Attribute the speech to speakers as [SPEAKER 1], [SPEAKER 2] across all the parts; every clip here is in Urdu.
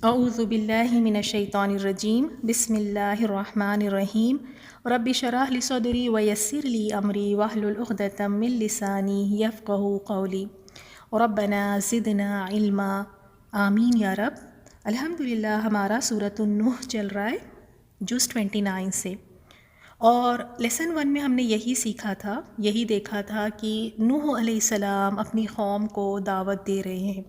[SPEAKER 1] اعوذ باللہ من الشیطان الرجیم بسم اللہ الرحمن الرحیم رب اشرح لی صدری ویسر لی امری واحلل عقدۃ من لسانی یفقہوا قولی ربنا زدنا علما آمین یا رب۔ الحمدللہ ہمارا سورۃ النوح چل رہا ہے جز 29 سے، اور لیسن 1 میں ہم نے یہی سیکھا تھا، یہی دیکھا تھا کہ نوح علیہ السلام اپنی قوم کو دعوت دے رہے ہیں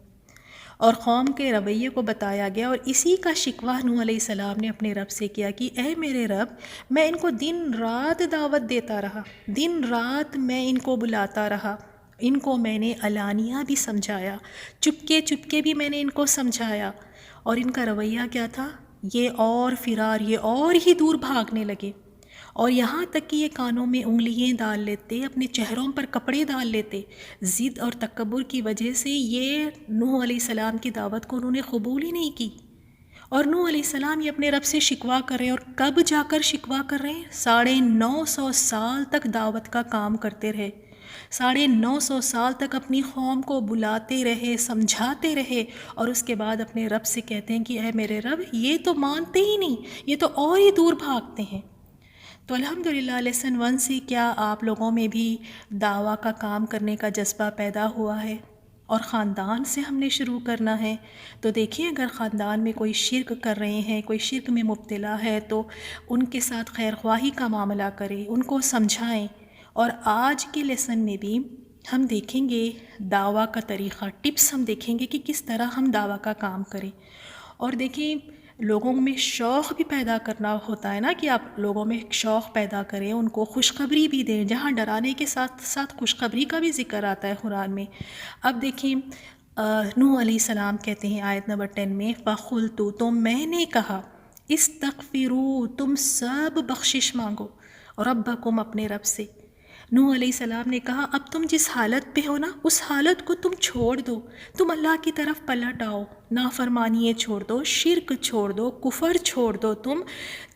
[SPEAKER 1] اور قوم کے رویے کو بتایا گیا، اور اسی کا شکوہ نوح علیہ السلام نے اپنے رب سے کیا کہ اے میرے رب، میں ان کو دن رات دعوت دیتا رہا، دن رات میں ان کو بلاتا رہا، ان کو میں نے علانیہ بھی سمجھایا، چپکے چپکے بھی میں نے ان کو سمجھایا، اور ان کا رویہ کیا تھا؟ یہ اور فرار، یہ اور ہی دور بھاگنے لگے، اور یہاں تک کہ یہ کانوں میں انگلیاں ڈال لیتے، اپنے چہروں پر کپڑے ڈال لیتے۔ ضد اور تکبر کی وجہ سے یہ نوح علیہ السلام کی دعوت کو انہوں نے قبول ہی نہیں کی، اور نوح علیہ السلام یہ اپنے رب سے شکوہ کر رہے ہیں، اور کب جا کر شکوہ کر رہے ہیں؟ 950 سال تک دعوت کا کام کرتے رہے، 950 سال تک اپنی قوم کو بلاتے رہے، سمجھاتے رہے، اور اس کے بعد اپنے رب سے کہتے ہیں کہ اے میرے رب، یہ تو مانتے ہی نہیں، یہ تو اور ہی دور بھاگتے ہیں۔ تو الحمدللہ لیسن 1 سے کیا آپ لوگوں میں بھی دعویٰ کا کام کرنے کا جذبہ پیدا ہوا ہے؟ اور خاندان سے ہم نے شروع کرنا ہے۔ تو دیکھیں، اگر خاندان میں کوئی شرک کر رہے ہیں، کوئی شرک میں مبتلا ہے، تو ان کے ساتھ خیر خواہی کا معاملہ کریں، ان کو سمجھائیں۔ اور آج کے لیسن میں بھی ہم دیکھیں گے دعویٰ کا طریقہ، ٹپس ہم دیکھیں گے کہ کس طرح ہم دعویٰ کا کام کریں۔ اور دیکھیں، لوگوں میں شوق بھی پیدا کرنا ہوتا ہے نا، کہ آپ لوگوں میں شوق پیدا کریں، ان کو خوشخبری بھی دیں، جہاں ڈرانے کے ساتھ ساتھ خوشخبری کا بھی ذکر آتا ہے قرآن میں۔ اب دیکھیں، نوح علیہ السلام کہتے ہیں آیت نمبر 10 میں، فَقُلْتُ، تو میں نے کہا، استغفروا، تم سب بخشش مانگو، ربکم، اپنے رب سے۔ نوح علیہ السلام نے کہا اب تم جس حالت پہ ہو نا، اس حالت کو تم چھوڑ دو، تم اللہ کی طرف پلٹ آؤ، نافرمانیے چھوڑ دو، شرک چھوڑ دو، کفر چھوڑ دو، تم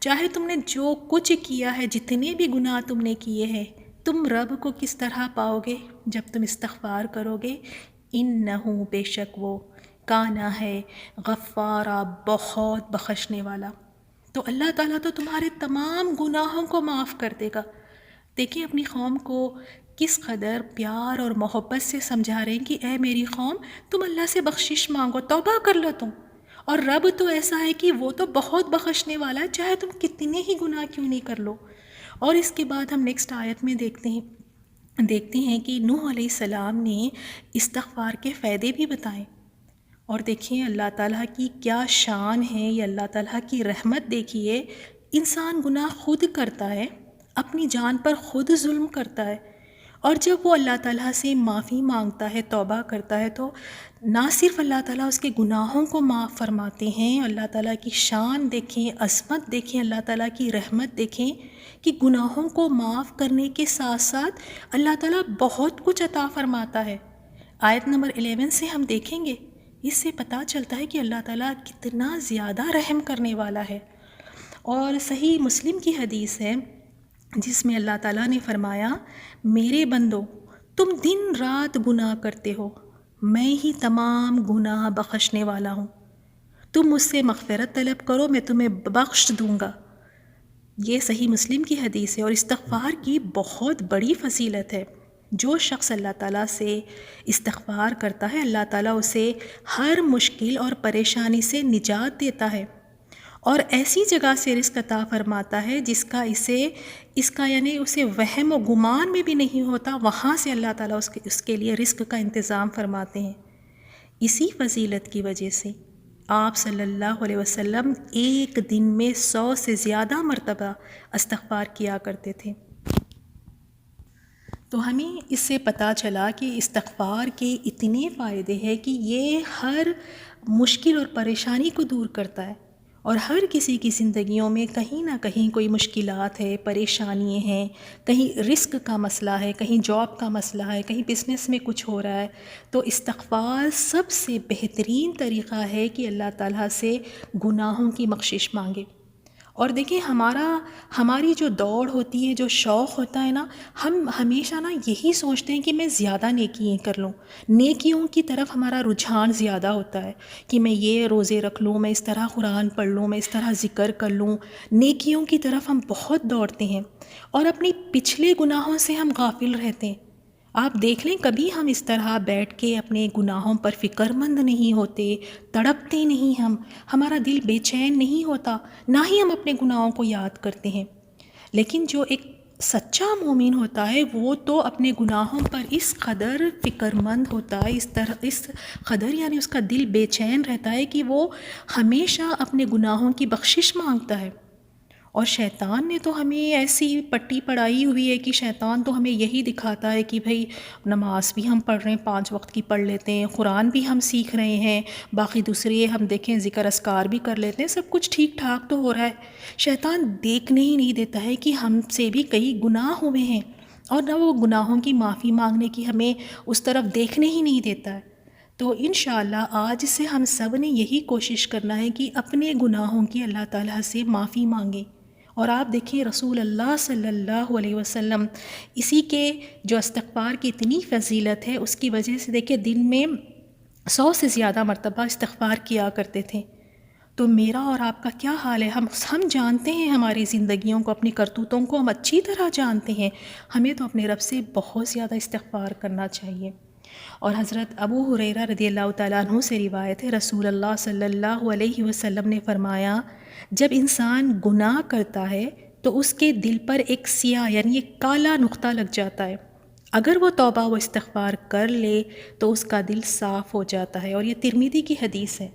[SPEAKER 1] چاہے تم نے جو کچھ کیا ہے، جتنے بھی گناہ تم نے کیے ہیں، تم رب کو کس طرح پاؤ گے؟ جب تم استغفار کرو گے، انہو، بے شک وہ، کانا ہے، غفارا، بہت بخشنے والا۔ تو اللہ تعالیٰ تو تمہارے تمام گناہوں کو معاف کر دے گا۔ دیکھیں اپنی قوم کو کس قدر پیار اور محبت سے سمجھا رہے ہیں کہ اے میری قوم، تم اللہ سے بخشش مانگو، توبہ کر لو تم، اور رب تو ایسا ہے کہ وہ تو بہت بخشنے والا ہے، چاہے تم کتنے ہی گناہ کیوں نہیں کر لو۔ اور اس کے بعد ہم نیکسٹ آیت میں دیکھتے ہیں کہ نوح علیہ السلام نے استغفار کے فائدے بھی بتائے، اور دیکھیں اللہ تعالیٰ کی کیا شان ہے، یہ اللہ تعالیٰ کی رحمت دیکھیے۔ انسان گناہ خود کرتا ہے، اپنی جان پر خود ظلم کرتا ہے، اور جب وہ اللہ تعالیٰ سے معافی مانگتا ہے، توبہ کرتا ہے، تو نہ صرف اللہ تعالیٰ اس کے گناہوں کو معاف فرماتے ہیں، اللہ تعالیٰ کی شان دیکھیں، عظمت دیکھیں، اللہ تعالیٰ کی رحمت دیکھیں کہ گناہوں کو معاف کرنے کے ساتھ ساتھ اللہ تعالیٰ بہت کچھ عطا فرماتا ہے۔ آیت نمبر 11 سے ہم دیکھیں گے، اس سے پتہ چلتا ہے کہ اللہ تعالیٰ کتنا زیادہ رحم کرنے والا ہے۔ اور صحیح مسلم کی حدیث ہے جس میں اللہ تعالیٰ نے فرمایا، میرے بندو، تم دن رات گناہ کرتے ہو، میں ہی تمام گناہ بخشنے والا ہوں، تم مجھ سے مغفرت طلب کرو، میں تمہیں بخش دوں گا۔ یہ صحیح مسلم کی حدیث ہے، اور استغفار کی بہت بڑی فضیلت ہے۔ جو شخص اللہ تعالیٰ سے استغفار کرتا ہے، اللہ تعالیٰ اسے ہر مشکل اور پریشانی سے نجات دیتا ہے، اور ایسی جگہ سے رزق عطا فرماتا ہے جس کا یعنی اسے وہم و گمان میں بھی نہیں ہوتا، وہاں سے اللہ تعالیٰ اس کے لیے رزق کا انتظام فرماتے ہیں۔ اسی فضیلت کی وجہ سے آپ صلی اللہ علیہ وسلم ایک دن میں 100 سے زیادہ مرتبہ استغفار کیا کرتے تھے۔ تو ہمیں اس سے پتہ چلا کہ استغفار کے اتنے فائدے ہیں کہ یہ ہر مشکل اور پریشانی کو دور کرتا ہے، اور ہر کسی کی زندگیوں میں کہیں نہ کہیں کوئی مشکلات ہے، پریشانی ہیں، کہیں رزق کا مسئلہ ہے، کہیں جاب کا مسئلہ ہے، کہیں بزنس میں کچھ ہو رہا ہے، تو استغفار سب سے بہترین طریقہ ہے کہ اللہ تعالیٰ سے گناہوں کی بخشش مانگے۔ اور دیکھیں ہماری جو دوڑ ہوتی ہے، جو شوق ہوتا ہے نا، ہم ہمیشہ نا یہی سوچتے ہیں کہ میں زیادہ نیکیاں کر لوں، نیکیوں کی طرف ہمارا رجحان زیادہ ہوتا ہے کہ میں یہ روزے رکھ لوں، میں اس طرح قرآن پڑھ لوں، میں اس طرح ذکر کر لوں، نیکیوں کی طرف ہم بہت دوڑتے ہیں اور اپنی پچھلے گناہوں سے ہم غافل رہتے ہیں۔ آپ دیکھ لیں کبھی ہم اس طرح بیٹھ کے اپنے گناہوں پر فکر مند نہیں ہوتے، تڑپتے نہیں، ہمارا دل بے چین نہیں ہوتا، نہ ہی ہم اپنے گناہوں کو یاد کرتے ہیں۔ لیکن جو ایک سچا مومن ہوتا ہے وہ تو اپنے گناہوں پر اس قدر فکر مند ہوتا ہے، اس قدر یعنی اس کا دل بے چین رہتا ہے کہ وہ ہمیشہ اپنے گناہوں کی بخشش مانگتا ہے۔ اور شیطان نے تو ہمیں ایسی پٹی پڑھائی ہوئی ہے کہ شیطان تو ہمیں یہی دکھاتا ہے کہ بھئی نماز بھی ہم پڑھ رہے ہیں، 5 وقت کی پڑھ لیتے ہیں، قرآن بھی ہم سیکھ رہے ہیں، باقی دوسرے ہم دیکھیں ذکر اذکار بھی کر لیتے ہیں، سب کچھ ٹھیک ٹھاک تو ہو رہا ہے۔ شیطان دیکھنے ہی نہیں دیتا ہے کہ ہم سے بھی کئی گناہ ہوئے ہیں، اور نہ وہ گناہوں کی معافی مانگنے کی ہمیں اس طرف دیکھنے ہی نہیں دیتا ہے۔ تو انشاءاللہ آج سے ہم سب نے یہی کوشش کرنا ہے کہ اپنے گناہوں کی اللہ تعالیٰ سے معافی مانگیں۔ اور آپ دیکھیں رسول اللہ صلی اللہ علیہ وسلم اسی کے جو استغفار کی اتنی فضیلت ہے، اس کی وجہ سے دیکھیں دن میں 100 سے زیادہ مرتبہ استغفار کیا کرتے تھے۔ تو میرا اور آپ کا کیا حال ہے؟ ہم جانتے ہیں ہماری زندگیوں کو، اپنی کرتوتوں کو ہم اچھی طرح جانتے ہیں، ہمیں تو اپنے رب سے بہت زیادہ استغفار کرنا چاہیے۔ اور حضرت ابو ہریرہ رضی اللہ تعالیٰ عنہ سے روایت ہے، رسول اللہ صلی اللہ علیہ وسلم نے فرمایا جب انسان گناہ کرتا ہے تو اس کے دل پر ایک سیاہ یعنی ایک کالا نقطہ لگ جاتا ہے، اگر وہ توبہ و استغفار کر لے تو اس کا دل صاف ہو جاتا ہے، اور یہ ترمذی کی حدیث ہے۔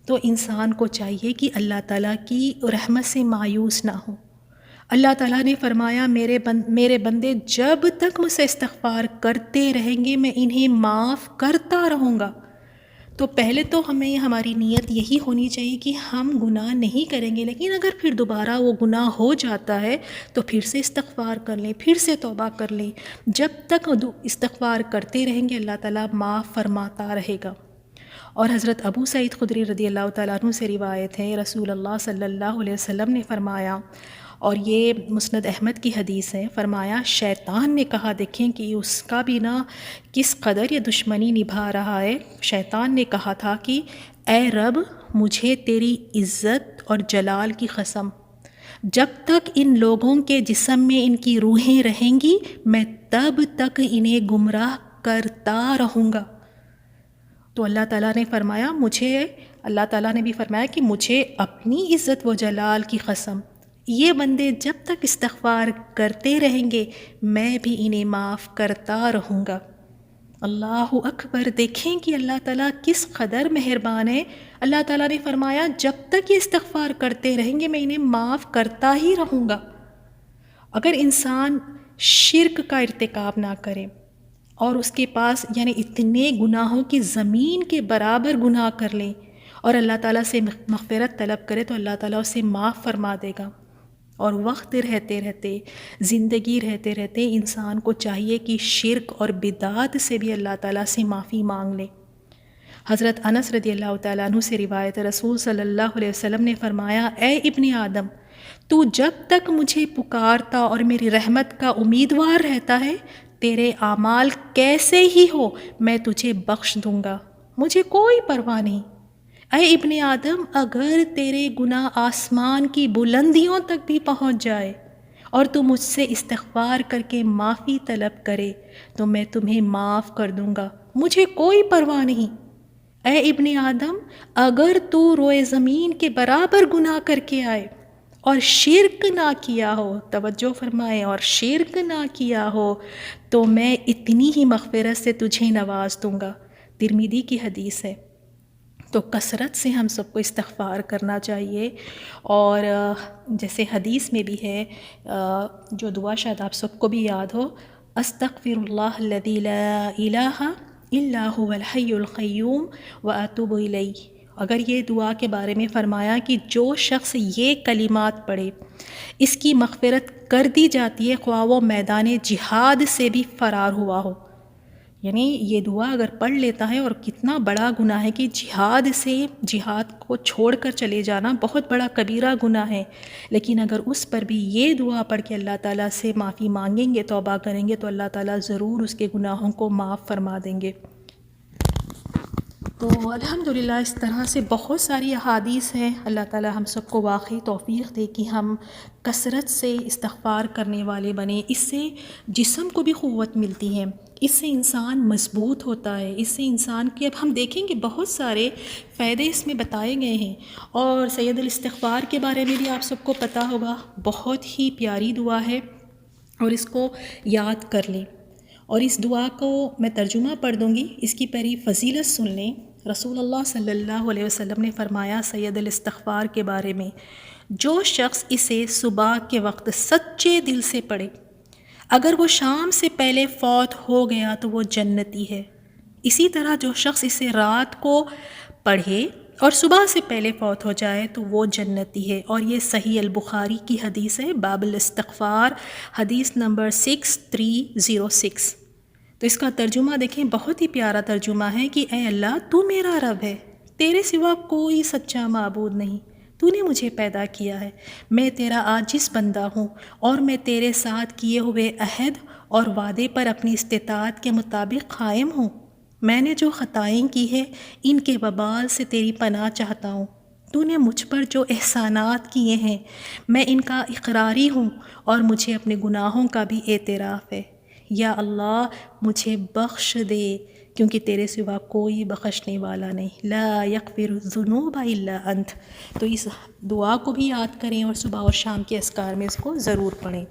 [SPEAKER 1] تو انسان کو چاہیے کہ اللہ تعالیٰ کی رحمت سے مایوس نہ ہو۔ اللہ تعالیٰ نے فرمایا میرے بندے جب تک مجھ سے استغفار کرتے رہیں گے میں انہیں معاف کرتا رہوں گا۔ تو پہلے تو ہمیں ہماری نیت یہی ہونی چاہیے کہ ہم گناہ نہیں کریں گے، لیکن اگر پھر دوبارہ وہ گناہ ہو جاتا ہے تو پھر سے استغفار کر لیں، پھر سے توبہ کر لیں۔ جب تک استغفار کرتے رہیں گے اللہ تعالیٰ معاف فرماتا رہے گا۔ اور حضرت ابو سعید خدری رضی اللہ تعالیٰ عنہ سے روایت ہے، رسول اللہ صلی اللہ علیہ وسلم نے فرمایا، اور یہ مسند احمد کی حدیث ہے، فرمایا شیطان نے کہا، دیکھیں کہ اس کا بھی نا کس قدر یہ دشمنی نبھا رہا ہے۔ شیطان نے کہا تھا کہ اے رب مجھے تیری عزت اور جلال کی قسم، جب تک ان لوگوں کے جسم میں ان کی روحیں رہیں گی میں تب تک انہیں گمراہ کرتا رہوں گا۔ تو اللہ تعالیٰ نے فرمایا اللہ تعالیٰ نے بھی فرمایا کہ مجھے اپنی عزت و جلال کی قسم، یہ بندے جب تک استغفار کرتے رہیں گے میں بھی انہیں معاف کرتا رہوں گا۔ اللہ اکبر! دیکھیں کہ اللہ تعالیٰ کس قدر مہربان ہے۔ اللہ تعالیٰ نے فرمایا جب تک یہ استغفار کرتے رہیں گے میں انہیں معاف کرتا ہی رہوں گا۔ اگر انسان شرک کا ارتکاب نہ کرے اور اس کے پاس یعنی اتنے گناہوں کی زمین کے برابر گناہ کر لے اور اللہ تعالیٰ سے مغفرت طلب کرے تو اللہ تعالیٰ اسے معاف فرما دے گا۔ اور وقت رہتے رہتے، زندگی رہتے رہتے انسان کو چاہیے کہ شرک اور بدعات سے بھی اللہ تعالیٰ سے معافی مانگ لے۔ حضرت انس رضی اللہ تعالیٰ عنہ سے روایت، رسول صلی اللہ علیہ وسلم نے فرمایا اے ابن آدم تو جب تک مجھے پکارتا اور میری رحمت کا امیدوار رہتا ہے تیرے اعمال کیسے ہی ہو میں تجھے بخش دوں گا، مجھے کوئی پرواہ نہیں۔ اے ابن آدم اگر تیرے گناہ آسمان کی بلندیوں تک بھی پہنچ جائے اور تو مجھ سے استغفار کر کے معافی طلب کرے تو میں تمہیں معاف کر دوں گا، مجھے کوئی پرواہ نہیں۔ اے ابن آدم اگر تو روئے زمین کے برابر گناہ کر کے آئے اور شرک نہ کیا ہو، توجہ فرمائے، اور شرک نہ کیا ہو تو میں اتنی ہی مغفرت سے تجھے نواز دوں گا۔ ترمذی کی حدیث ہے۔ تو کثرت سے ہم سب کو استغفار کرنا چاہیے، اور جیسے حدیث میں بھی ہے جو دعا شاید آپ سب کو بھی یاد ہو، استغفر اللہ الذی لا الہ الا هو الحی القیوم واتوب الیہ۔ اگر یہ دعا کے بارے میں فرمایا کہ جو شخص یہ کلمات پڑھے اس کی مغفرت کر دی جاتی ہے خواہ وہ میدان جہاد سے بھی فرار ہوا ہو۔ یعنی یہ دعا اگر پڑھ لیتا ہے، اور کتنا بڑا گناہ ہے کہ جہاد کو چھوڑ کر چلے جانا بہت بڑا کبیرہ گناہ ہے، لیکن اگر اس پر بھی یہ دعا پڑھ کے اللہ تعالیٰ سے معافی مانگیں گے، توبہ کریں گے، تو اللہ تعالیٰ ضرور اس کے گناہوں کو معاف فرما دیں گے۔ تو الحمدللہ اس طرح سے بہت ساری احادیث ہیں۔ اللہ تعالیٰ ہم سب کو واقعی توفیق دے کہ ہم کثرت سے استغفار کرنے والے بنیں۔ اس سے جسم کو بھی قوت ملتی ہے، اس سے انسان مضبوط ہوتا ہے، اس سے انسان کے اب ہم دیکھیں گے بہت سارے فائدے اس میں بتائے گئے ہیں۔ اور سید الاستغفار کے بارے میں بھی آپ سب کو پتہ ہوگا، بہت ہی پیاری دعا ہے، اور اس کو یاد کر لیں۔ اور اس دعا کو میں ترجمہ پڑھ دوں گی، اس کی پہلی فضیلت سن لیں۔ رسول اللہ صلی اللہ علیہ وسلم نے فرمایا سید الاستغفار کے بارے میں، جو شخص اسے صبح کے وقت سچے دل سے پڑھے، اگر وہ شام سے پہلے فوت ہو گیا تو وہ جنتی ہے۔ اسی طرح جو شخص اسے رات کو پڑھے اور صبح سے پہلے فوت ہو جائے تو وہ جنتی ہے۔ اور یہ صحیح البخاری کی حدیث ہے، باب الاستغفار، حدیث نمبر 6306۔ تو اس کا ترجمہ دیکھیں، بہت ہی پیارا ترجمہ ہے کہ اے اللہ، تو میرا رب ہے، تیرے سوا کوئی سچا معبود نہیں، تو نے مجھے پیدا کیا ہے، میں تیرا عاجز بندہ ہوں، اور میں تیرے ساتھ کیے ہوئے عہد اور وعدے پر اپنی استطاعت کے مطابق قائم ہوں۔ میں نے جو خطائیں کی ہیں ان کے وبال سے تیری پناہ چاہتا ہوں۔ تو نے مجھ پر جو احسانات کیے ہیں میں ان کا اقراری ہوں، اور مجھے اپنے گناہوں کا بھی اعتراف ہے۔ یا اللہ مجھے بخش دے، کیونکہ تیرے سوا کوئی بخشنے والا نہیں، لا یغفر الذنوب الا انت۔ تو اس دعا کو بھی یاد کریں اور صبح اور شام کے اذکار میں اس کو ضرور پڑھیں۔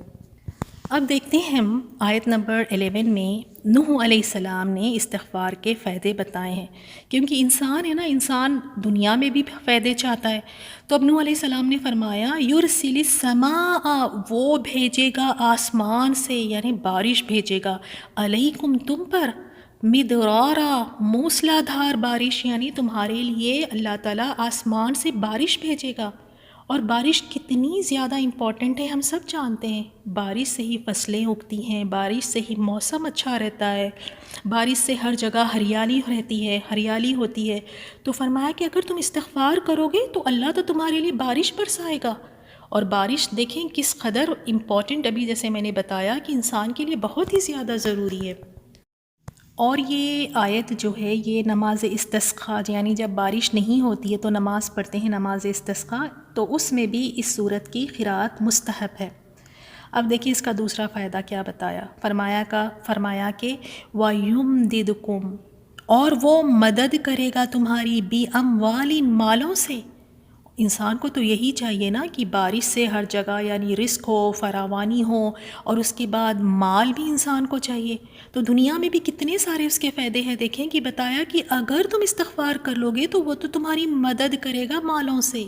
[SPEAKER 1] اب دیکھتے ہیں ہم آیت نمبر 11 میں نوح علیہ السلام نے استغفار کے فائدے بتائے ہیں، کیونکہ انسان ہے نا، انسان دنیا میں بھی فائدے چاہتا ہے۔ تو اب نوح علیہ السلام نے فرمایا یرسل السماء، وہ بھیجے گا آسمان سے، یعنی بارش بھیجے گا، علیکم تم پر، مدرارا، موسلا دھار بارش، یعنی تمہارے لیے اللہ تعالیٰ آسمان سے بارش بھیجے گا۔ اور بارش کتنی زیادہ امپورٹنٹ ہے ہم سب جانتے ہیں، بارش سے ہی فصلیں اگتی ہیں، بارش سے ہی موسم اچھا رہتا ہے، بارش سے ہر جگہ ہریالی رہتی ہے، ہریالی ہوتی ہے۔ تو فرمایا کہ اگر تم استغفار کرو گے تو اللہ تو تمہارے لیے بارش برسائے گا۔ اور بارش دیکھیں کس قدر امپورٹنٹ، ابھی جیسے میں نے بتایا کہ انسان کے لیے بہت ہی زیادہ ضروری ہے۔ اور یہ آیت جو ہے یہ نماز استسقاء، یعنی جب بارش نہیں ہوتی ہے تو نماز پڑھتے ہیں نماز استسقاء، تو اس میں بھی اس صورت کی قرأت مستحب ہے۔ اب دیکھیے اس کا دوسرا فائدہ کیا بتایا، فرمایا کہ وَيُمْدِدْكُمْ، اور وہ مدد کرے گا تمہاری، بِأَمْوَالٍ، مالوں سے۔ انسان کو تو یہی چاہیے نا کہ بارش سے ہر جگہ یعنی رزق ہو، فراوانی ہو، اور اس کے بعد مال بھی انسان کو چاہیے۔ تو دنیا میں بھی کتنے سارے اس کے فائدے ہیں، دیکھیں کہ بتایا کہ اگر تم استغفار کر لو گے تو وہ تو تمہاری مدد کرے گا مالوں سے،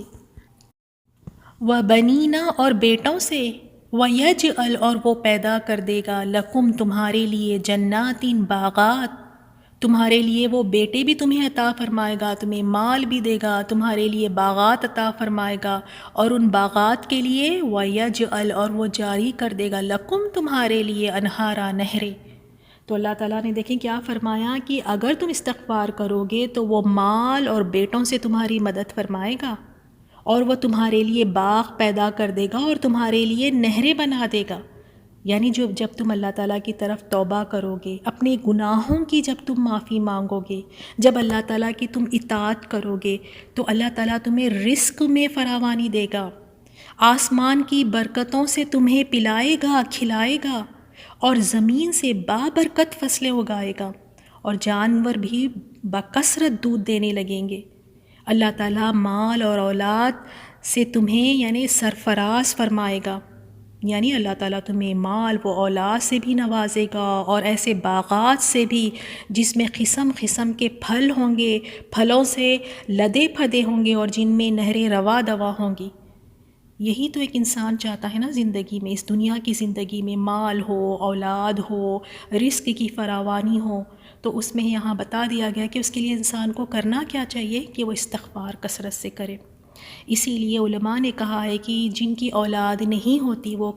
[SPEAKER 1] وَبَنِينَ، اور بیٹوں سے، وَيَجْعَلْ، اور وہ پیدا کر دے گا، لَكُمْ، تمہارے لیے، جناتٍ، باغات، تمہارے لیے وہ بیٹے بھی تمہیں عطا فرمائے گا، تمہیں مال بھی دے گا، تمہارے لیے باغات عطا فرمائے گا، اور ان باغات کے لیے وَيَجْعَلْ، اور وہ جاری کر دے گا، لَكُمْ، تمہارے لیے، انہارا، نہریں۔ تو اللہ تعالیٰ نے دیکھیں کیا فرمایا کہ اگر تم استغفار کرو گے تو وہ مال اور بیٹوں سے تمہاری مدد فرمائے گا، اور وہ تمہارے لیے باغ پیدا کر دے گا، اور تمہارے لیے نہریں بنا دے گا۔ یعنی جب تم اللہ تعالیٰ کی طرف توبہ کرو گے، اپنے گناہوں کی جب تم معافی مانگو گے، جب اللہ تعالیٰ کی تم اطاعت کرو گے، تو اللہ تعالیٰ تمہیں رزق میں فراوانی دے گا، آسمان کی برکتوں سے تمہیں پلائے گا، کھلائے گا، اور زمین سے بابرکت فصلیں اگائے گا، اور جانور بھی بکثرت دودھ دینے لگیں گے۔ اللہ تعالیٰ مال اور اولاد سے تمہیں یعنی سرفراز فرمائے گا، یعنی اللہ تعالیٰ تمہیں مال و اولاد سے بھی نوازے گا، اور ایسے باغات سے بھی جس میں قسم قسم کے پھل ہوں گے، پھلوں سے لدے پھدے ہوں گے، اور جن میں نہریں رواں دواں ہوں گی۔ یہی تو ایک انسان چاہتا ہے نا زندگی میں، اس دنیا کی زندگی میں مال ہو، اولاد ہو، رزق کی فراوانی ہو۔ تو اس میں یہاں بتا دیا گیا کہ اس کے لیے انسان کو کرنا کیا چاہیے کہ وہ استغفار کثرت سے کرے۔ اسی لیے علماء نے کہا ہے کہ جن کی اولاد نہیں ہوتی وہ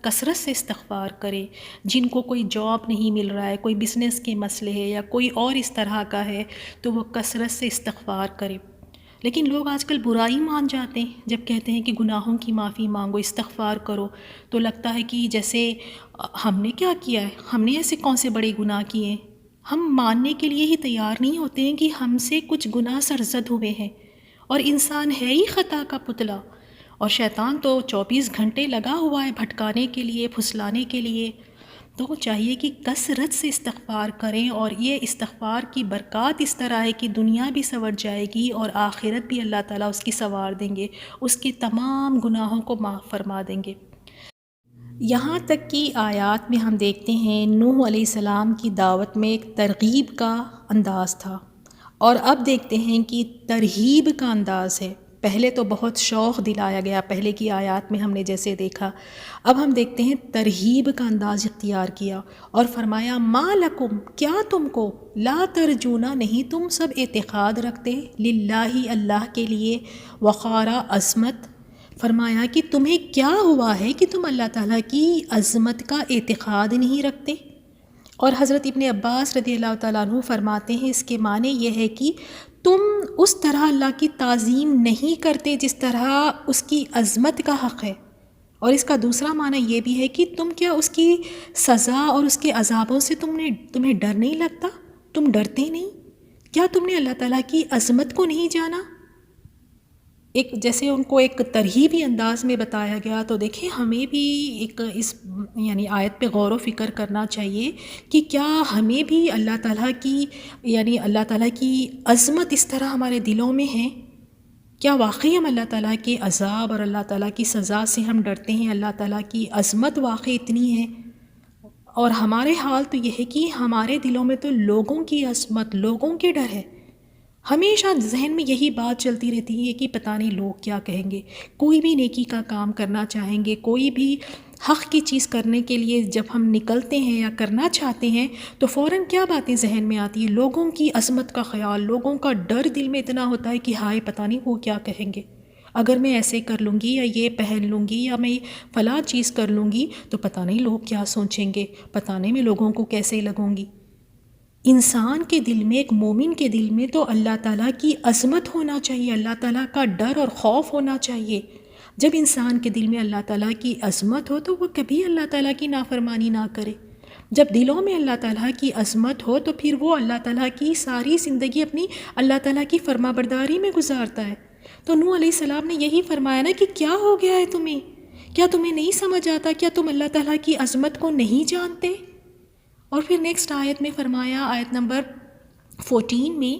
[SPEAKER 1] کثرت سے استغفار کرے، جن کو کوئی جاب نہیں مل رہا ہے، کوئی بزنس کے مسئلے ہے یا کوئی اور اس طرح کا ہے، تو وہ کثرت سے استغفار کرے۔ لیکن لوگ آج کل برائی مان جاتے ہیں، جب کہتے ہیں کہ گناہوں کی معافی مانگو، استغفار کرو، تو لگتا ہے کہ جیسے ہم نے کیا کیا ہے، ہم نے ایسے کون سے بڑے گناہ کیے ہیں۔ ہم ماننے کے لیے ہی تیار نہیں ہوتے ہیں کہ ہم سے کچھ گناہ سرزد ہوئے ہیں، اور انسان ہے ہی خطا کا پتلا، اور شیطان تو 24 گھنٹے لگا ہوا ہے بھٹکانے کے لیے، پھسلانے کے لیے۔ تو چاہیے کہ کثرت سے استغفار کریں، اور یہ استغفار کی برکات اس طرح ہے کہ دنیا بھی سنور جائے گی اور آخرت بھی اللہ تعالیٰ اس کی سنوار دیں گے، اس کے تمام گناہوں کو معاف فرما دیں گے۔ یہاں تک کہ آیات میں ہم دیکھتے ہیں نوح علیہ السلام کی دعوت میں ایک ترغیب کا انداز تھا، اور اب دیکھتے ہیں کہ ترہیب کا انداز ہے۔ پہلے تو بہت شوق دلایا گیا، پہلے کی آیات میں ہم نے جیسے دیکھا، اب ہم دیکھتے ہیں ترہیب کا انداز اختیار کیا، اور فرمایا ما لکم، کیا تم کو، لا ترجونا، نہیں تم سب اعتقاد رکھتے، للہ، اللہ کے لیے، وقارا، عظمت، فرمایا کہ تمہیں کیا ہوا ہے کہ تم اللہ تعالیٰ کی عظمت کا اعتقاد نہیں رکھتے۔ اور حضرت ابن عباس رضی اللہ تعالیٰ عنہ فرماتے ہیں اس کے معنی یہ ہے کہ تم اس طرح اللہ کی تعظیم نہیں کرتے جس طرح اس کی عظمت کا حق ہے، اور اس کا دوسرا معنی یہ بھی ہے کہ تم کیا اس کی سزا اور اس کے عذابوں سے تمہیں ڈر نہیں لگتا، تم ڈرتے نہیں، کیا تم نے اللہ تعالیٰ کی عظمت کو نہیں جانا؟ ایک جیسے ان کو ایک ترہیبی انداز میں بتایا گیا، تو دیکھیں ہمیں بھی ایک اس یعنی آیت پہ غور و فکر کرنا چاہیے کہ کیا ہمیں بھی اللہ تعالیٰ کی اللہ تعالیٰ کی عظمت اس طرح ہمارے دلوں میں ہے؟ کیا واقعی ہم اللہ تعالیٰ کے عذاب اور اللہ تعالیٰ کی سزا سے ہم ڈرتے ہیں؟ اللہ تعالیٰ کی عظمت واقعی اتنی ہے؟ اور ہمارے حال تو یہ ہے کہ ہمارے دلوں میں تو لوگوں کی عظمت، لوگوں کے ڈر ہے، ہمیشہ ذہن میں یہی بات چلتی رہتی ہے کہ پتہ نہیں لوگ کیا کہیں گے۔ کوئی بھی نیکی کا کام کرنا چاہیں گے، کوئی بھی حق کی چیز کرنے کے لیے جب ہم نکلتے ہیں یا کرنا چاہتے ہیں تو فوراً کیا باتیں ذہن میں آتی ہیں؟ لوگوں کی عظمت کا خیال، لوگوں کا ڈر دل میں اتنا ہوتا ہے کہ ہائے پتہ نہیں وہ کیا کہیں گے، اگر میں ایسے کر لوں گی یا یہ پہن لوں گی یا میں فلاں چیز کر لوں گی تو پتہ نہیں لوگ کیا سوچیں گے، پتہ نہیں میں لوگوں کو کیسے لگوں گی۔ انسان کے دل میں، ایک مومن کے دل میں تو اللہ تعالیٰ کی عظمت ہونا چاہیے، اللہ تعالیٰ کا ڈر اور خوف ہونا چاہیے۔ جب انسان کے دل میں اللہ تعالیٰ کی عظمت ہو تو وہ کبھی اللہ تعالیٰ کی نافرمانی نہ کرے۔ جب دلوں میں اللہ تعالیٰ کی عظمت ہو تو پھر وہ اللہ تعالیٰ کی ساری زندگی اپنی اللہ تعالیٰ کی فرما برداری میں گزارتا ہے۔ تو نوح علیہ السلام نے یہی فرمایا نا کہ کیا ہو گیا ہے تمہیں؟ کیا تمہیں نہیں سمجھ آتا؟ کیا تم اللہ تعالیٰ کی عظمت کو نہیں جانتے؟ اور پھر نیکسٹ آیت میں فرمایا، آیت نمبر 14 میں،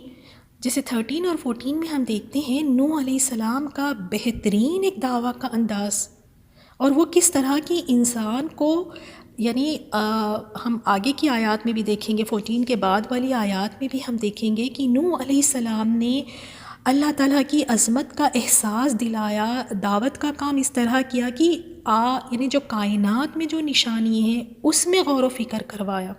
[SPEAKER 1] جیسے 13 اور 14 میں ہم دیکھتے ہیں نوح علیہ السلام کا بہترین ایک دعویٰ کا انداز، اور وہ کس طرح کی انسان کو ہم آگے کی آیات میں بھی دیکھیں گے، 14 کے بعد والی آیات میں بھی ہم دیکھیں گے کہ نوح علیہ السلام نے اللہ تعالیٰ کی عظمت کا احساس دلایا، دعوت کا کام اس طرح کیا کہ جو کائنات میں جو نشانی ہے اس میں غور و فکر کروایا،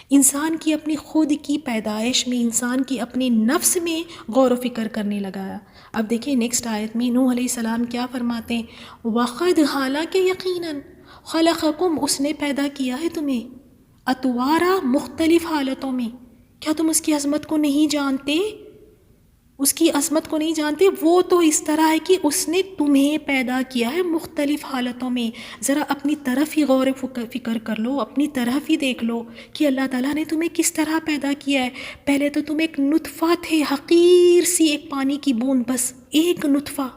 [SPEAKER 1] انسان کی اپنی خود کی پیدائش میں، انسان کی اپنے نفس میں غور و فکر کرنے لگایا۔ اب دیکھیں نیکسٹ آیت میں نوح علیہ السلام کیا فرماتے ہیں، وَقَدْ حالانکہ یقیناً خَلَقَكُمْ، اس نے پیدا کیا ہے تمہیں، اطوارا، مختلف حالتوں میں۔ کیا تم اس کی عظمت کو نہیں جانتے؟ اس کی عظمت کو نہیں جانتے؟ وہ تو اس طرح ہے کہ اس نے تمہیں پیدا کیا ہے مختلف حالتوں میں۔ ذرا اپنی طرف ہی غور و فکر کر لو، اپنی طرف ہی دیکھ لو کہ اللہ تعالیٰ نے تمہیں کس طرح پیدا کیا ہے۔ پہلے تو تم ایک نطفہ تھے، حقیر سی ایک پانی کی بوند، بس ایک نطفہ۔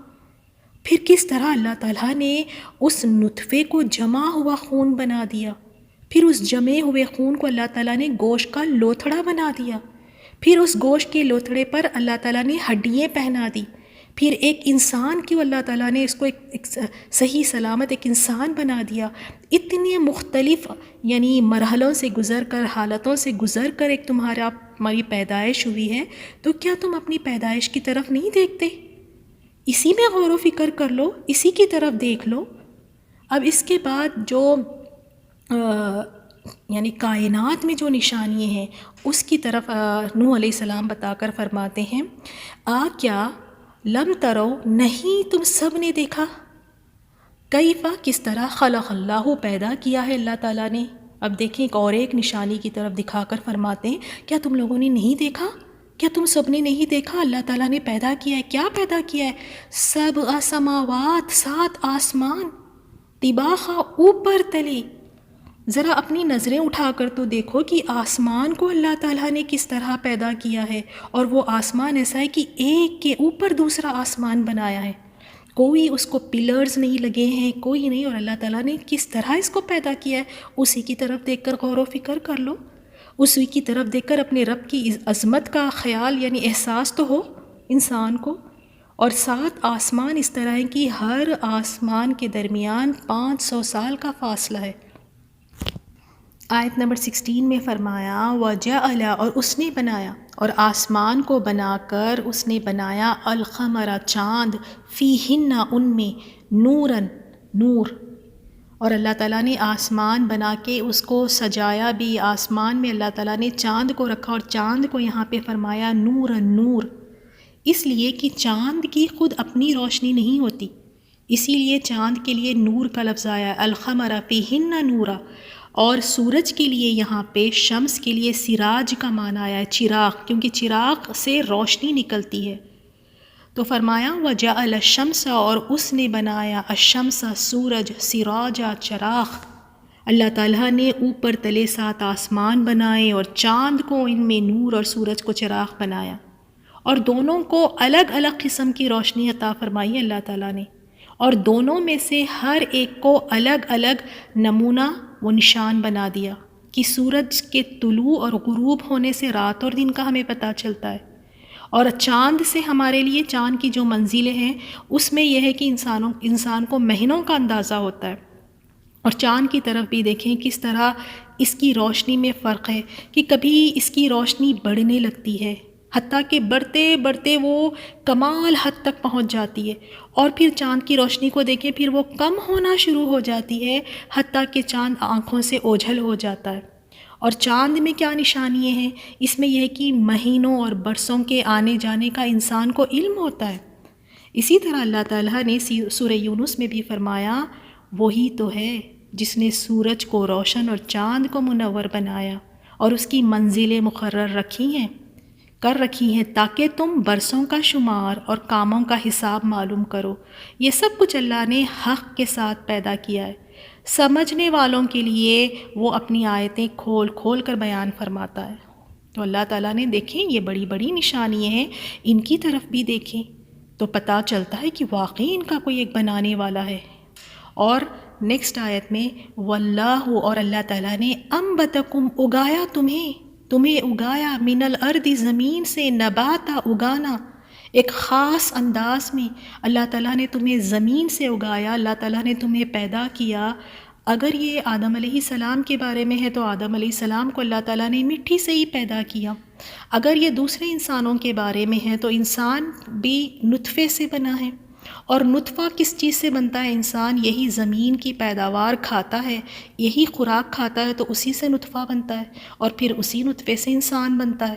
[SPEAKER 1] پھر کس طرح اللہ تعالیٰ نے اس نطفے کو جمع ہوا خون بنا دیا، پھر اس جمے ہوئے خون کو اللہ تعالیٰ نے گوشت کا لوتھڑا بنا دیا، پھر اس گوشت کے لوتھڑے پر اللہ تعالیٰ نے ہڈیاں پہنا دی، پھر ایک انسان کی اللہ تعالیٰ نے اس کو ایک صحیح سلامت ایک انسان بنا دیا۔ اتنے مختلف مرحلوں سے گزر کر، حالتوں سے گزر کر ایک تمہاری پیدائش ہوئی ہے، تو کیا تم اپنی پیدائش کی طرف نہیں دیکھتے؟ اسی میں غور و فکر کر لو، اسی کی طرف دیکھ لو۔ اب اس کے بعد جو کائنات میں جو نشانی ہیں اس کی طرف نوح علیہ السلام بتا کر فرماتے ہیں، کیا لم ترو نہیں تم سب نے دیکھا، کیفا کس طرح خلق اللہ پیدا کیا ہے اللہ تعالیٰ نے. اب دیکھیں ایک نشانی کی طرف دکھا کر فرماتے ہیں کیا تم لوگوں نے نہیں دیکھا، کیا تم سب نے نہیں دیکھا اللہ تعالیٰ نے پیدا کیا ہے. کیا پیدا کیا ہے؟ سبع سماوات، 7 آسمان، طباقا اوپر تلے. ذرا اپنی نظریں اٹھا کر تو دیکھو کہ آسمان کو اللہ تعالیٰ نے کس طرح پیدا کیا ہے، اور وہ آسمان ایسا ہے کہ ایک کے اوپر دوسرا آسمان بنایا ہے، کوئی اس کو پلرز نہیں لگے ہیں، کوئی نہیں، اور اللہ تعالیٰ نے کس طرح اس کو پیدا کیا ہے اسی کی طرف دیکھ کر غور و فکر کر لو، اسی کی طرف دیکھ کر اپنے رب کی عظمت کا خیال یعنی احساس تو ہو انسان کو. اور 7 آسمان اس طرح ہیں کہ ہر آسمان کے درمیان 500 سال کا فاصلہ ہے. آیت نمبر 16 میں فرمایا وَجَعَلَ، اور اس نے بنایا، اور آسمان کو بنا کر اس نے بنایا القمر، چاند، فیہن، ان میں، نوراً، نور. اور اللہ تعالیٰ نے آسمان بنا کے اس کو سجایا بھی، آسمان میں اللہ تعالیٰ نے چاند کو رکھا، اور چاند کو یہاں پہ فرمایا نوراً، نور، اس لیے کہ چاند کی خود اپنی روشنی نہیں ہوتی، اسی لیے چاند کے لیے نور کا لفظ آیا، القمر فیہن نورا. اور سورج کے لیے یہاں پہ شمس کے لیے سراج کا معنی آیا ہے، چراغ، کیونکہ چراغ سے روشنی نکلتی ہے. تو فرمایا وَجَعَلَ الشَّمْسَ، اور اس نے بنایا الشمس، سورج، سراجا، چراغ. اللہ تعالیٰ نے اوپر تلے 7 آسمان بنائے اور چاند کو ان میں نور اور سورج کو چراغ بنایا، اور دونوں کو الگ الگ قسم کی روشنی عطا فرمائی اللہ تعالیٰ نے، اور دونوں میں سے ہر ایک کو الگ الگ نمونہ و نشان بنا دیا کہ سورج کے طلوع اور غروب ہونے سے رات اور دن کا ہمیں پتہ چلتا ہے، اور چاند سے ہمارے لیے چاند کی جو منزلیں ہیں اس میں یہ ہے کہ انسان کو مہینوں کا اندازہ ہوتا ہے. اور چاند کی طرف بھی دیکھیں کس طرح اس کی روشنی میں فرق ہے کہ کبھی اس کی روشنی بڑھنے لگتی ہے، حتیٰ کہ بڑھتے بڑھتے وہ کمال حد تک پہنچ جاتی ہے، اور پھر چاند کی روشنی کو دیکھیں پھر وہ کم ہونا شروع ہو جاتی ہے، حتیٰ کہ چاند آنکھوں سے اوجھل ہو جاتا ہے. اور چاند میں کیا نشانیاں ہیں؟ اس میں یہ ہے کہ مہینوں اور برسوں کے آنے جانے کا انسان کو علم ہوتا ہے. اسی طرح اللہ تعالیٰ نے سورہ یونس میں بھی فرمایا وہی تو ہے جس نے سورج کو روشن اور چاند کو منور بنایا اور اس کی منزلیں مقرر کر رکھی ہیں تاکہ تم برسوں کا شمار اور کاموں کا حساب معلوم کرو. یہ سب کچھ اللہ نے حق کے ساتھ پیدا کیا ہے. سمجھنے والوں کے لیے وہ اپنی آیتیں کھول کھول کر بیان فرماتا ہے. تو اللہ تعالیٰ نے دیکھیں یہ بڑی بڑی نشانیاں ہیں، ان کی طرف بھی دیکھیں تو پتہ چلتا ہے کہ واقعی ان کا کوئی ایک بنانے والا ہے. اور نیکسٹ آیت میں واللہ، اور اللہ تعالیٰ نے انبتکم، اگایا تمہیں اگایا، من الارض، زمین سے، نباتا، اگانا، ایک خاص انداز میں اللہ تعالیٰ نے تمہیں زمین سے اگایا، اللہ تعالیٰ نے تمہیں پیدا کیا. اگر یہ آدم علیہ السلام کے بارے میں ہے تو آدم علیہ السلام کو اللہ تعالیٰ نے مٹی سے ہی پیدا کیا. اگر یہ دوسرے انسانوں کے بارے میں ہے تو انسان بھی نطفے سے بنا ہے. اور نطفہ کس چیز سے بنتا ہے؟ انسان یہی زمین کی پیداوار کھاتا ہے، یہی خوراک کھاتا ہے، تو اسی سے نطفہ بنتا ہے، اور پھر اسی نطفے سے انسان بنتا ہے.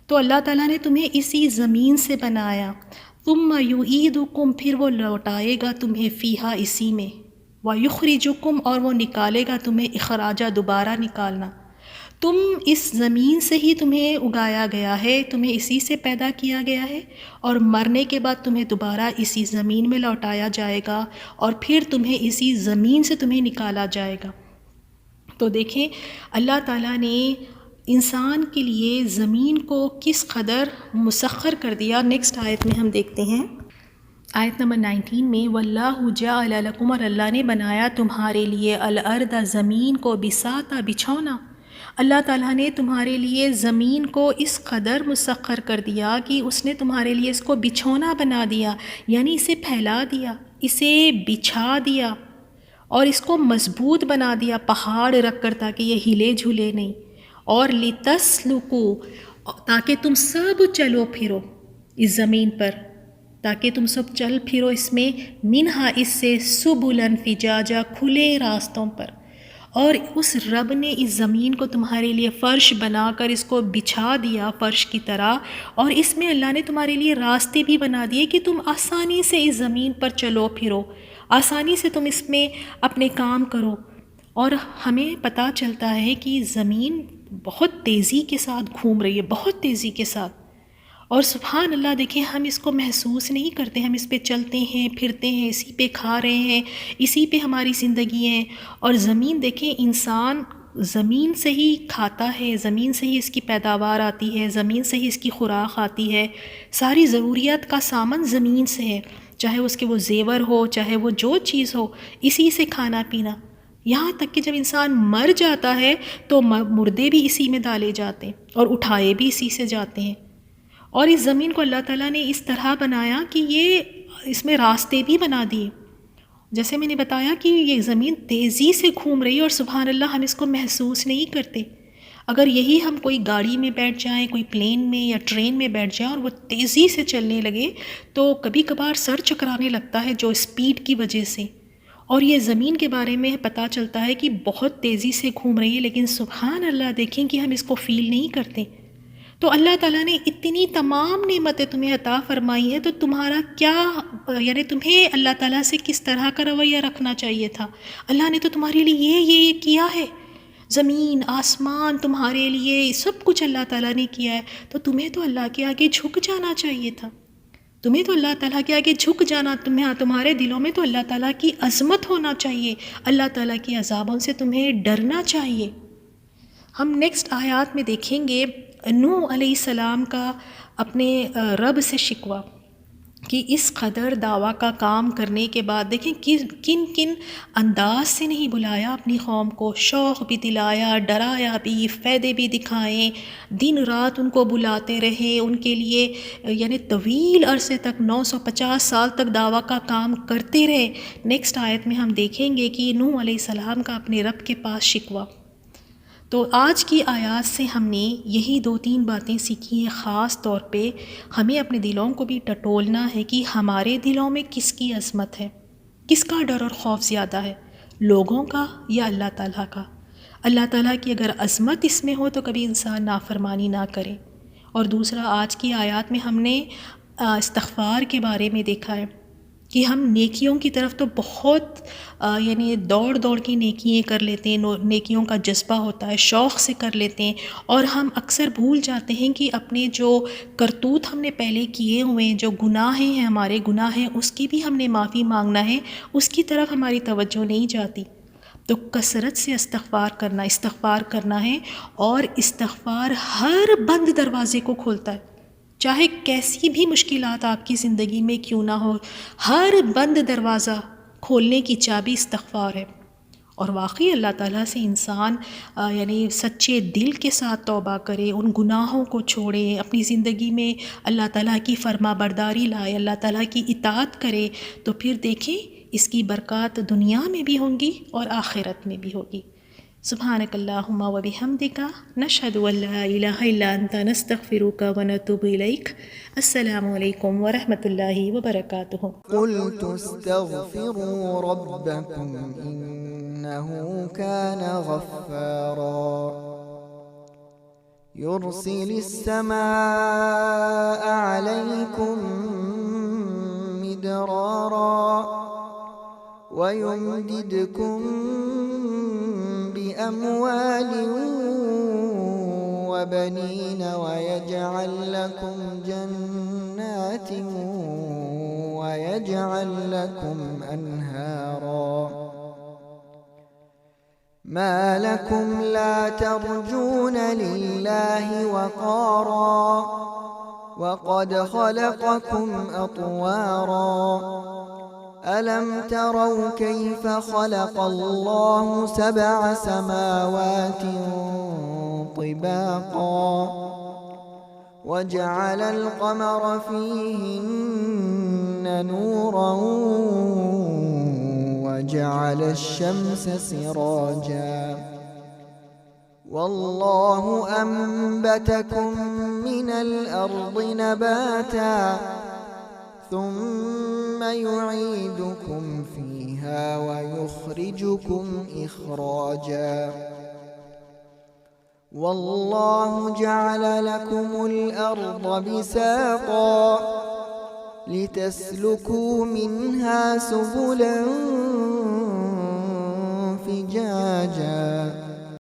[SPEAKER 1] تو اللہ تعالیٰ نے تمہیں اسی زمین سے بنایا. ثم یعیدکم، پھر وہ لوٹائے گا تمہیں، فیہا، اسی میں، ویخرجکم، اور وہ نکالے گا تمہیں، اخراجہ، دوبارہ نکالنا. تم اس زمین سے ہی تمہیں اگایا گیا ہے، تمہیں اسی سے پیدا کیا گیا ہے، اور مرنے کے بعد تمہیں دوبارہ اسی زمین میں لوٹایا جائے گا، اور پھر تمہیں اسی زمین سے تمہیں نکالا جائے گا. تو دیکھیں اللہ تعالیٰ نے انسان کے لیے زمین کو کس قدر مسخر کر دیا. نیکسٹ آیت میں ہم دیکھتے ہیں آیت نمبر 19 میں واللہ جعل لکم، اور اللہ نے بنایا تمہارے لیے الارض، زمین کو، بساطا، بچھونا. اللہ تعالیٰ نے تمہارے لیے زمین کو اس قدر مسخر کر دیا کہ اس نے تمہارے لیے اس کو بچھونا بنا دیا، یعنی اسے پھیلا دیا، اسے بچھا دیا، اور اس کو مضبوط بنا دیا پہاڑ رکھ کر تاکہ یہ ہلے جھولے نہیں. اور لِتَسْلُكُوا، تاکہ تم سب چلو پھرو اس زمین پر، تاکہ تم سب چل پھرو اس میں، منہا، اس سے، سبلن فجاجا، کھلے راستوں پر. اور اس رب نے اس زمین کو تمہارے لیے فرش بنا کر اس کو بچھا دیا فرش کی طرح، اور اس میں اللہ نے تمہارے لیے راستے بھی بنا دیے کہ تم آسانی سے اس زمین پر چلو پھرو، آسانی سے تم اس میں اپنے کام کرو۔ اور ہمیں پتہ چلتا ہے کہ زمین بہت تیزی کے ساتھ گھوم رہی ہے، بہت تیزی کے ساتھ، اور سبحان اللہ دیکھیں ہم اس کو محسوس نہیں کرتے، ہم اس پہ چلتے ہیں پھرتے ہیں، اسی پہ کھا رہے ہیں، اسی پہ ہماری زندگی ہے۔ اور زمین دیکھیں، انسان زمین سے ہی کھاتا ہے، زمین سے ہی اس کی پیداوار آتی ہے، زمین سے ہی اس کی خوراک آتی ہے، ساری ضروریات کا سامان زمین سے ہے، چاہے اس کے وہ زیور ہو، چاہے وہ جو چیز ہو، اسی سے کھانا پینا۔ یہاں تک کہ جب انسان مر جاتا ہے تو مردے بھی اسی میں ڈالے جاتے ہیں اور اٹھائے بھی اسی سے جاتے ہیں۔ اور اس زمین کو اللہ تعالیٰ نے اس طرح بنایا کہ یہ اس میں راستے بھی بنا دیے، جیسے میں نے بتایا کہ یہ زمین تیزی سے گھوم رہی ہے اور سبحان اللہ ہم اس کو محسوس نہیں کرتے۔ اگر یہی ہم کوئی گاڑی میں بیٹھ جائیں، کوئی پلین میں یا ٹرین میں بیٹھ جائیں اور وہ تیزی سے چلنے لگے تو کبھی کبھار سر چکرانے لگتا ہے جو اسپیڈ کی وجہ سے۔ اور یہ زمین کے بارے میں پتہ چلتا ہے کہ بہت تیزی سے گھوم رہی ہے، لیکن سبحان اللہ دیکھیں کہ ہم اس کو فیل نہیں کرتے۔ تو اللہ تعالیٰ نے اتنی تمام نعمتیں تمہیں عطا فرمائی ہیں، تو تمہارا کیا یعنی تمہیں اللہ تعالیٰ سے کس طرح کا رویہ رکھنا چاہیے تھا؟ اللہ نے تو تمہارے لیے یہ کیا ہے، زمین آسمان تمہارے لیے سب کچھ اللہ تعالیٰ نے کیا ہے، تو تمہیں تو اللہ کے آگے جھک جانا چاہیے تھا، تمہیں تو اللہ تعالیٰ کے آگے جھک جانا، تمہارے دلوں میں تو اللہ تعالیٰ کی عظمت ہونا چاہیے، اللہ تعالیٰ کی عذابوں سے تمہیں ڈرنا چاہیے۔ ہم نیکسٹ آیات میں دیکھیں گے نوح علیہ السلام کا اپنے رب سے شکوہ، کہ اس قدر دعویٰ کا کام کرنے کے بعد دیکھیں کن کن انداز سے نہیں بلایا اپنی قوم کو، شوق بھی دلایا، ڈرایا بھی، فائدے بھی دکھائیں، دن رات ان کو بلاتے رہے، ان کے لیے یعنی طویل عرصے تک 950 سال تک دعویٰ کا کام کرتے رہے۔ نیکسٹ آیت میں ہم دیکھیں گے کہ نوح علیہ السلام کا اپنے رب کے پاس شکوہ۔ تو آج کی آیات سے ہم نے یہی 2-3 باتیں سیکھی ہیں، خاص طور پہ ہمیں اپنے دلوں کو بھی ٹٹولنا ہے کہ ہمارے دلوں میں کس کی عظمت ہے، کس کا ڈر اور خوف زیادہ ہے، لوگوں کا یا اللہ تعالیٰ کا۔ اللہ تعالیٰ کی اگر عظمت اس میں ہو تو کبھی انسان نافرمانی نہ کرے۔ اور دوسرا، آج کی آیات میں ہم نے استغفار کے بارے میں دیکھا ہے کہ ہم نیکیوں کی طرف تو بہت یعنی دوڑ کے نیکیاں کر لیتے ہیں، نیکیوں کا جذبہ ہوتا ہے، شوق سے کر لیتے ہیں، اور ہم اکثر بھول جاتے ہیں کہ اپنے جو کرتوت ہم نے پہلے کیے ہوئے ہیں، جو گناہ ہیں ہمارے گناہ ہیں، اس کی بھی ہم نے معافی مانگنا ہے، اس کی طرف ہماری توجہ نہیں جاتی۔ تو کثرت سے استغفار کرنا ہے، اور استغفار ہر بند دروازے کو کھولتا ہے، چاہے کیسی بھی مشکلات آپ کی زندگی میں کیوں نہ ہو، ہر بند دروازہ کھولنے کی چابی استغفار ہے۔ اور واقعی اللہ تعالیٰ سے انسان یعنی سچے دل کے ساتھ توبہ کرے، ان گناہوں کو چھوڑے، اپنی زندگی میں اللہ تعالیٰ کی فرما برداری لائے، اللہ تعالیٰ کی اطاعت کرے، تو پھر دیکھیں اس کی برکات دنیا میں بھی ہوں گی اور آخرت میں بھی ہوگی۔ سبحانک اللہم و بحمدک، نشہد ان لا الہ الا انت، نستغفرک و نتوب الیک۔ السلام علیکم ورحمۃ اللہ وبرکاتہ۔
[SPEAKER 2] قلت استغفروا ربكم إنه كان غفارا يرسل السماء عليكم مدرارا ويمددكم بأموال وبنين ويجعل لكم جنات ويجعل لكم أنهارا ما لكم لا ترجون لله وقارا وقد خلقكم أطوارا ألم تروا كيف خلق الله 7 سماوات طباقا وجعل القمر فيهن نورا وجعل الشمس سراجا والله أنبتكم من الأرض نباتا ثم يعيدكم فيها منها ويخرجكم إخراجا والله جعل لكم الأرض بساطا لتسلكوا منها سبلا فجاجا